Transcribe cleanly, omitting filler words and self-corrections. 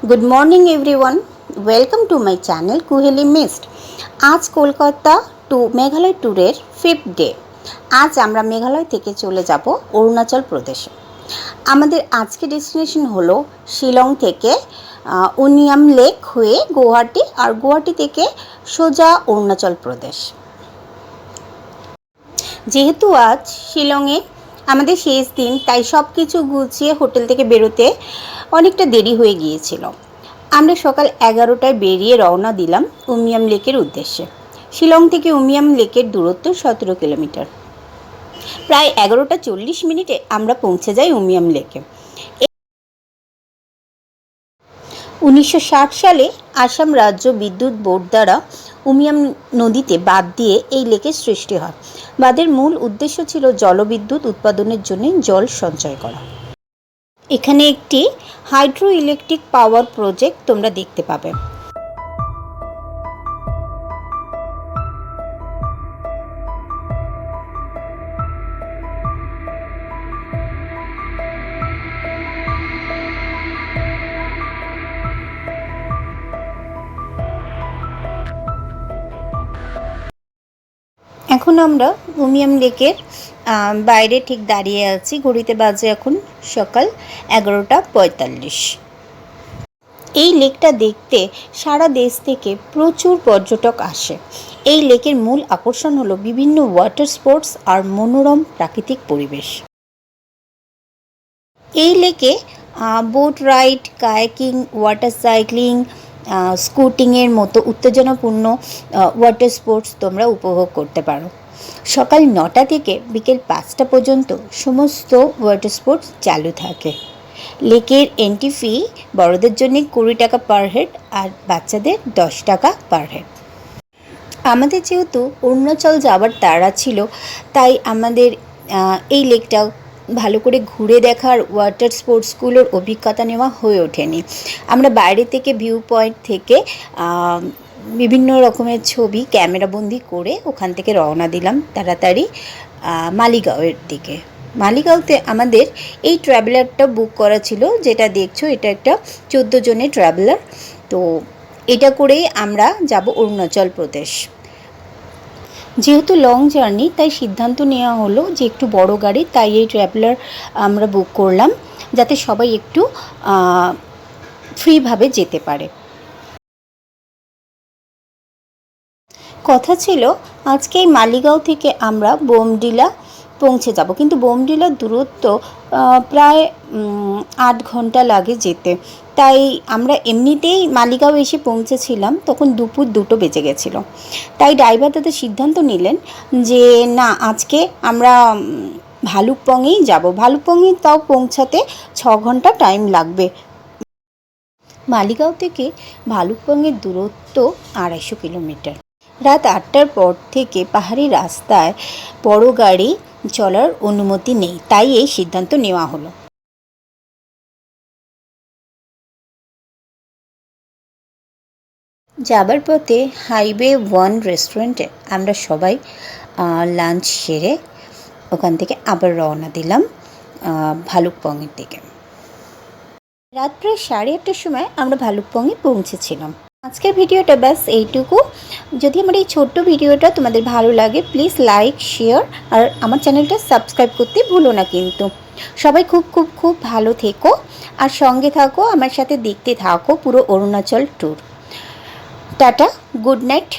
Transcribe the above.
Good morning everyone, welcome to my channel Kuheli mist. आज Kolkata to Meghalaya टूरेर 5th day. आज आमरा मेघालय थेके चले যাব अरुणाचल प्रदेशे। आमादेर आजके डेस्टिनेशन हलो शिलंग थेके उमियाम लेक हुए गुवाहाटी और गुवाहाटी थेके सोजा अरुणाचल प्रदेश। जेहेतु आज शिलंगे आमादेर शेष दिन ताई सबकिछु गुछिए होटेल थेके बेरोते अनेकटा देरी हये गियेछिलो। आमरा सकाल 11टाय बेरिये रওনা दिलाम उमियाम लेकेर उद्देश्ये। शिलंग थेके उमियाम लेकेर दूरत्व 17 किलोमीटर। प्राय 11टा 40 मिनिटे आमरा पौंछे जाई उमियाम लेके। 1960 साले आसाम राज्य विद्युत बोर्ड द्वारा उमियाम नदीते बाँध दिए এই লেকের সৃষ্টি হয়। বাঁধের মূল উদ্দেশ্য ছিল জলবিদ্যুৎ উৎপাদনের জন্য জল সঞ্চয় করা। এখানে একটি হাইড্রো ইলেকট্রিক পাওয়ার প্রজেক্ট তোমরা দেখতে পাবে। এখন আমরা উমিয়াম লেকের বাইরে ঠিক দাঁড়িয়ে আছি। ঘড়িতে বাজে এখন সকাল 11টা 45। এই লেকটা দেখতে সারা দেশ থেকে প্রচুর পর্যটক আসে। এই লেকের মূল আকর্ষণ হলো বিভিন্ন ওয়াটার স্পোর্টস আর মনোরম প্রাকৃতিক পরিবেশ। এই লেকে boat ride, kayaking, water cycling, স্কুটিংয়ের মতো উত্তেজনাপূর্ণ ওয়াটার স্পোর্টস তোমরা উপভোগ করতে পারো। সকাল 9টা থেকে বিকেল 5টা পর্যন্ত সমস্ত ওয়াটার স্পোর্টস চালু থাকে। লেকের এন্ট্রি ফি বড়দের জন্য 20 টাকা পার হেড আর বাচ্চাদের 10 টাকা পার হেড। আমাদের যেহেতু অরুণাচল যাওয়ার তাড়া ছিল, তাই আমাদের এই লেকটা ভালো করে ঘুরে দেখার ওয়াটার স্পোর্টসগুলোর অভিজ্ঞতা নেওয়া হয়ে ওঠেনি। আমরা বাইরে থেকে ভিউ পয়েন্ট থেকে বিভিন্ন রকমের ছবি ক্যামেরাবন্দি করে ওখান থেকে রওনা দিলাম তাড়াতাড়ি মালিগাঁওয়ের দিকে। মালিগাঁওতে আমাদের এই ট্রাভেলারটা বুক করা ছিল, যেটা দেখছো এটা একটা 14 জনের ট্রাভেলার। তো এটা করেই আমরা যাব অরুণাচল প্রদেশ। যেহেতু লং জার্নি তাই সিদ্ধান্ত নেওয়া হলো যে একটু বড় গাড়ি, তাই এই ট্রাভেলার আমরা বুক করলাম যাতে সবাই একটু ফ্রিভাবে যেতে পারে। কথা ছিল আজকে এই মালিগাঁও থেকে আমরা বোমডিলা পৌঁছে যাব, কিন্তু বোমডিলার দূরত্ব প্রায় 8 ঘন্টা লাগে যেতে। তাই আমরা এমনিতেই মালিগাঁও এসে পৌঁছেছিলাম, তখন দুপুর 2টো বেজে গেছিলো। তাই ড্রাইভার দাদা সিদ্ধান্ত নিলেন যে না, আজকে আমরা ভালুকপংয়েই যাব। ভালুকপংয়ে তাও পৌঁছাতে 6 ঘন্টা টাইম লাগবে। মালিগাঁও থেকে ভালুকপংয়ের দূরত্ব 250 কিলোমিটার। রাত 8টার পর থেকে পাহাড়ি রাস্তায় বড় গাড়ি চলার অনুমতি নেই, তাই এই সিদ্ধান্ত নেওয়া হলো। যাবার পথে হাইওয়ে 1 রেস্টুরেন্টে আমরা সবাই লাঞ্চ সেরে ওখান থেকে আবার রওনা দিলাম ভালুকপংয়ের দিকে। রাত প্রায় 8:30টার সময় আমরা ভালুকপংয়ে পৌঁছেছিলাম। আজকের ভিডিওটা ব্যাস এইটুকু। যদি আমার এই ছোট্ট ভিডিওটা তোমাদের ভালো লাগে প্লিজ লাইক, শেয়ার আর আমার চ্যানেলটা সাবস্ক্রাইব করতে ভুলো না কিন্তু। সবাই খুব খুব খুব ভালো থেকো আর সঙ্গে থাকো, আমার সাথে দেখতে থাকো পুরো Arunachal tour. Tata, good night.